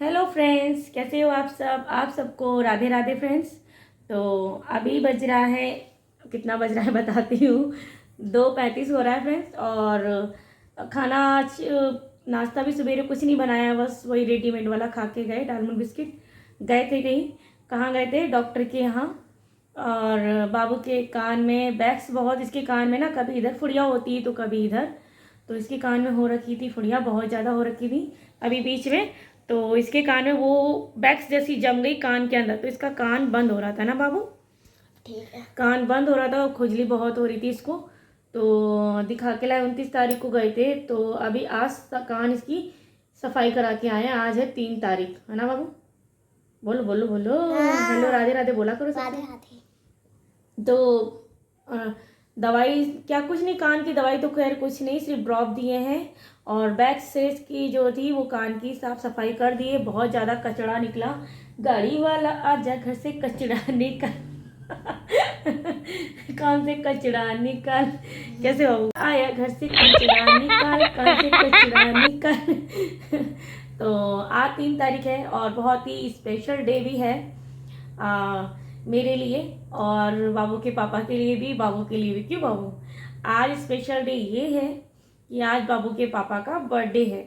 Hello friends, कैसे हो आप सब। आप सबको राधे राधे फ्रेंड्स। तो अभी बज रहा है, कितना बज रहा है बताती हूँ, 2:35 हो रहा है फ्रेंड्स। और खाना आज नाश्ता भी सवेरे कुछ नहीं बनाया, बस वही रेडीमेड वाला खा के गए, डायमंड बिस्किट। गए थे कहीं, कहाँ गए थे, डॉक्टर के यहाँ। और बाबू के कान में वैक्स बहुत, इसके कान में ना कभी इधर फुड़िया होती है तो कभी इधर, तो इसके कान में हो रखी थी फुड़िया, बहुत ज़्यादा हो रखी थी अभी बीच में। तो इसके कान में वो वैक्स जैसी जम गई कान के अंदर, तो इसका कान बंद हो रहा था ना बाबू। ठीक है। कान बंद हो रहा था और खुजली बहुत हो रही थी इसको। तो दिखा के लाए, 29 तारीख को गए थे। तो अभी आज तक कान इसकी सफाई करा के आए हैं। आज है 3 तारीख, है ना बाबू। बोलो बोलो बोलो, हेलो राधे राधे बोला करो राधे सबसे। राधे। तो अ, दवाई क्या, कुछ नहीं, कान की दवाई तो खैर कुछ नहीं, सिर्फ ड्रॉप दिए हैं। और बैक सेज की जो थी वो कान की साफ सफाई कर दिए। बहुत ज़्यादा कचड़ा निकला, गाड़ी वाला आजा घर से कचड़ा निकल कान से कचड़ा निकाल, कैसे बाबू, आया घर से कचड़ा निकाल, कान से कचड़ा निकाल तो आज 3 तारीख है और बहुत ही स्पेशल डे भी है मेरे लिए और बाबू के पापा के लिए भी, बाबू के लिए भी। क्यों बाबू, आज स्पेशल डे ये है कि आज बाबू के पापा का बर्थडे है।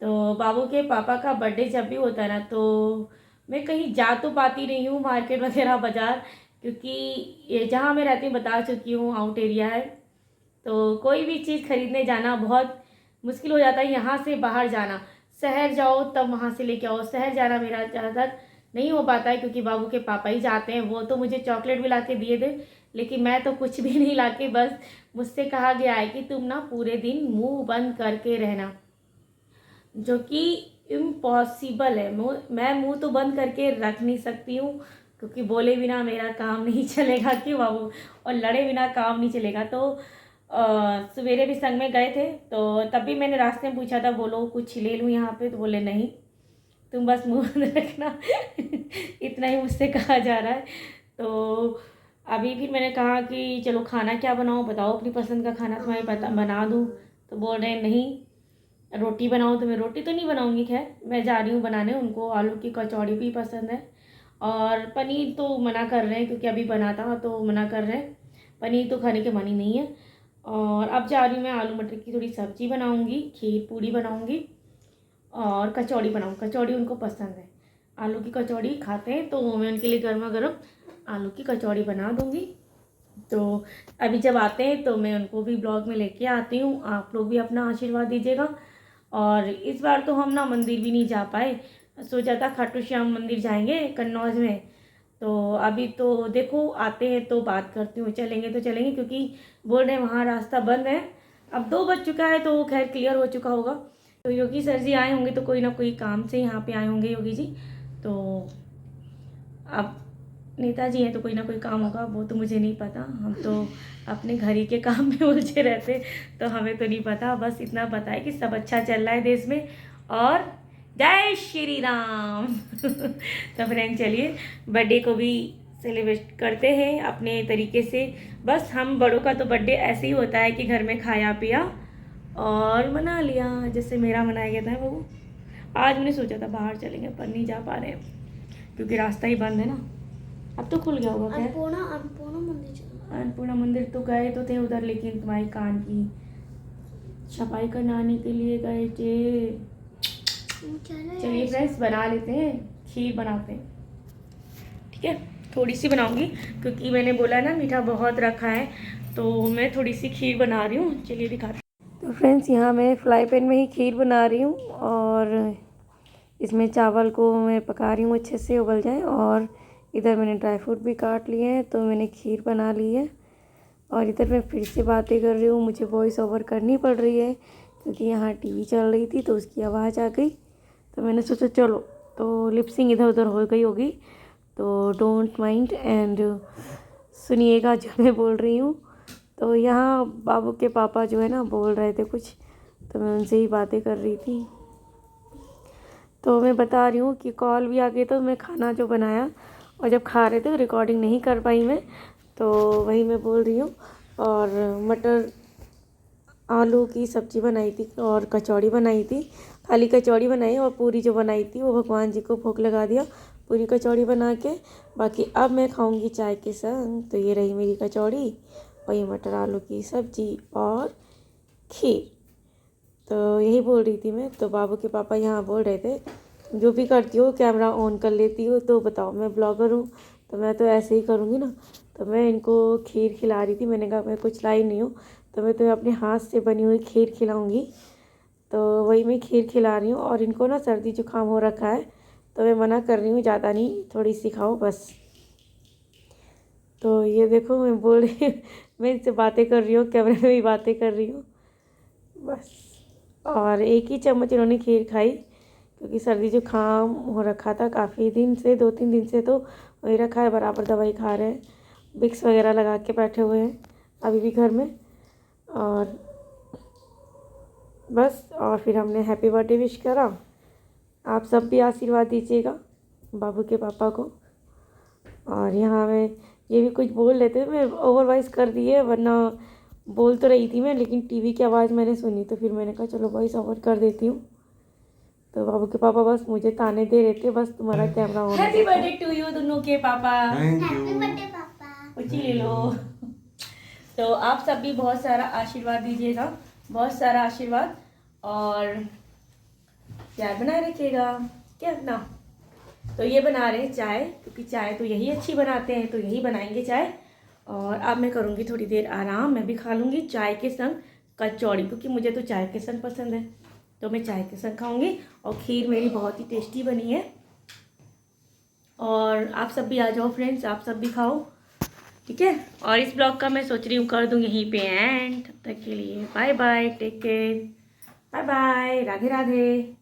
तो बाबू के पापा का बर्थडे जब भी होता है ना, तो मैं कहीं जा तो पाती नहीं हूँ मार्केट वगैरह बाज़ार, क्योंकि ये जहाँ मैं रहती हूँ बता चुकी हूँ, आउट एरिया है। तो कोई भी चीज़ खरीदने जाना बहुत मुश्किल हो जाता है, यहाँ से बाहर जाना। शहर जाओ तब वहाँ से लेके आओ, शहर जाना मेरा ज़्यादातर नहीं हो पाता है, क्योंकि बाबू के पापा ही जाते हैं। वो तो मुझे चॉकलेट भी ला के दिए थे, लेकिन मैं तो कुछ भी नहीं ला के, बस मुझसे कहा गया है कि तुम ना पूरे दिन मुंह बंद करके रहना, जो कि इम्पॉसिबल है। मैं मुंह तो बंद करके रख नहीं सकती हूँ, क्योंकि बोले बिना मेरा काम नहीं चलेगा, क्यों बाबू, और लड़े बिना काम नहीं चलेगा। तो सवेरे भी संग में गए थे, तो तब भी मैंने रास्ते में पूछा था, बोलो कुछ ले लूँ यहाँ पे, तो बोले नहीं, तुम बस मुंह बंद रखना इतना ही मुझसे कहा जा रहा है। तो अभी फिर मैंने कहा कि चलो खाना क्या बनाओ, बताओ अपनी पसंद का खाना, तुम्हें पता बना दूँ। तो बोल रहे हैं नहीं, रोटी बनाओ। तो मैं रोटी तो नहीं बनाऊंगी, खैर मैं जा रही हूँ बनाने, उनको आलू की कचौड़ी भी पसंद है। और पनीर तो मना कर रहे हैं, क्योंकि अभी बना था तो मना कर रहे हैं, पनीर तो खाने के मन ही नहीं है। और अब जा रही हूँ मैं आलू मटर की थोड़ी सब्जी बनाऊँगी, खीर पूड़ी बनाऊँगी और कचौड़ी बनाऊँ। कचौड़ी उनको पसंद है, आलू की कचौड़ी खाते हैं, तो मैं उनके लिए गर्मा गर्म आलू की कचौड़ी बना दूँगी। तो अभी जब आते हैं तो मैं उनको भी ब्लॉग में लेके आती हूँ, आप लोग भी अपना आशीर्वाद दीजिएगा। और इस बार तो हम ना मंदिर भी नहीं जा पाए, सोचा था खाटू श्याम मंदिर जाएंगे कन्नौज में। तो अभी तो देखो आते हैं तो बात करती हूँ, चलेंगे तो चलेंगे, क्योंकि बोल रहे हैं वहाँ रास्ता बंद है। अब 2 बज चुका है तो खैर क्लियर हो चुका होगा। तो योगी सर जी आए होंगे, तो कोई ना कोई काम से यहाँ पे आए होंगे योगी जी। तो अब नेताजी हैं तो कोई ना कोई काम होगा, वो तो मुझे नहीं पता, हम तो अपने घर ही के काम में उलझे रहते, तो हमें तो नहीं पता। बस इतना पता है कि सब अच्छा चल रहा है देश में, और जय श्री राम तो फ्रेंड चलिए बर्थडे को भी सेलिब्रेट करते हैं अपने तरीके से। बस हम बड़ों का तो बर्थडे ऐसे ही होता है कि घर में खाया पिया और मना लिया, जैसे मेरा मनाया गया था वो। आज मैंने सोचा था बाहर चलेंगे, पर नहीं जा पा रहे हैं क्योंकि रास्ता ही बंद है ना। अब तो खुल गया होगा क्या, अन्नपूर्णा मंदिर चलो। अन्नपूर्णा मंदिर तो गए तो थे उधर, लेकिन तुम्हारी कान की सफाई करने के लिए गए थे। चलिए फ्रेंड्स बना लेते हैं, खीर बनाते हैं, ठीक है। थोड़ी सी बनाऊंगी क्योंकि मैंने बोला ना मीठा बहुत रखा है, तो मैं थोड़ी सी खीर बना रही हूँ, चलिए दिखाते हैं। तो फ्रेंड्स यहाँ मैं फ्राई पैन में ही खीर बना रही हूँ, और इसमें चावल को मैं पका रही हूँ अच्छे से उबल जाए। और इधर मैंने ड्राई फ्रूट भी काट लिए हैं, तो मैंने खीर बना ली है। और इधर मैं फिर से बातें कर रही हूँ, मुझे वॉइस ओवर करनी पड़ रही है क्योंकि यहाँ टीवी चल रही थी तो उसकी आवाज़ आ गई। तो मैंने सोचा चलो, तो लिपसिंग इधर उधर हो गई होगी, तो डोंट माइंड एंड सुनिएगा जो मैं बोल रही हूँ। तो यहाँ बाबू के पापा जो है ना बोल रहे थे कुछ, तो मैं उनसे ही बातें कर रही थी। तो मैं बता रही हूँ कि कॉल भी आ गई, तो मैं खाना जो बनाया और जब खा रहे थे तो रिकॉर्डिंग नहीं कर पाई मैं, तो वही मैं बोल रही हूँ। और मटर आलू की सब्जी बनाई थी और कचौड़ी बनाई थी। खाली कचौड़ी बनाई और पूरी जो बनाई थी वो भगवान जी को भोग लगा दिया पूरी कचौड़ी बना के। बाकी अब मैं खाऊंगी चाय के संग। तो ये रही मेरी कचौड़ी और ये मटर आलू की सब्जी और खीर। तो यही बोल रही थी मैं। तो बाबू के पापा यहाँ बोल रहे थे जो भी करती हो कैमरा ऑन कर लेती हो तो बताओ, मैं ब्लॉगर हूँ तो मैं तो ऐसे ही करूँगी ना। तो मैं इनको खीर खिला रही थी। मैंने कहा मैं कुछ लाई नहीं हूँ तो मैं तो अपने हाथ से बनी हुई खीर खिलाऊँगी। तो वही मैं खीर खिला रही हूँ और इनको ना सर्दी जुकाम हो रखा है तो मैं मना कर रही हूँ, ज़्यादा नहीं, थोड़ी सी खाओ बस। तो ये देखो मैं बोल रही हूँ मैं इनसे बातें कर रही हूँ, कैमरे में भी बातें कर रही हूँ बस। और एक ही चम्मच इन्होंने खीर खाई क्योंकि सर्दी जुकाम हो रखा था काफ़ी दिन से, 2-3 दिन से तो वही रखा है। बराबर दवाई खा रहे हैं, विक्स वगैरह लगा के बैठे हुए हैं अभी भी घर में। और बस, और फिर हमने हैप्पी बर्थडे विश करा। आप सब भी आशीर्वाद दीजिएगा बाबू के पापा को। और यहाँ मैं ये भी कुछ बोल लेते, मैं ओवर वॉइस कर दी है, वरना बोल तो रही थी मैं लेकिन टीवी की आवाज़ मैंने सुनी तो फिर मैंने कहा चलो वॉइस ओवर कर देती हूँ। तो बाबू के पापा बस मुझे ताने दे रहे थे, बस तुम्हारा camera on. Happy birthday to you दोनों के पापा। हैप्पी बर्थडे पापा। उची ले लो। तो आप सब भी बहुत सारा आशीर्वाद दीजिएगा, बहुत सारा आशीर्वाद। और चाय बनाए रखिएगा क्या ना। तो ये बना रहे हैं चाय, क्योंकि चाय तो यही अच्छी बनाते हैं तो यही बनाएंगे चाय। और अब मैं करूँगी थोड़ी देर आराम, मैं भी खा लूँगी चाय के संग कचौड़ी, क्योंकि मुझे तो चाय के संग पसंद है तो मैं चाय के संग खाऊँगी। और खीर मेरी बहुत ही टेस्टी बनी है। और आप सब भी आ जाओ फ्रेंड्स, आप सब भी खाओ, ठीक है। और इस ब्लॉग का मैं सोच रही हूँ कर दूँ यहीं पे एंड। तब तक के लिए bye bye, take care, bye bye, Radhe Radhe.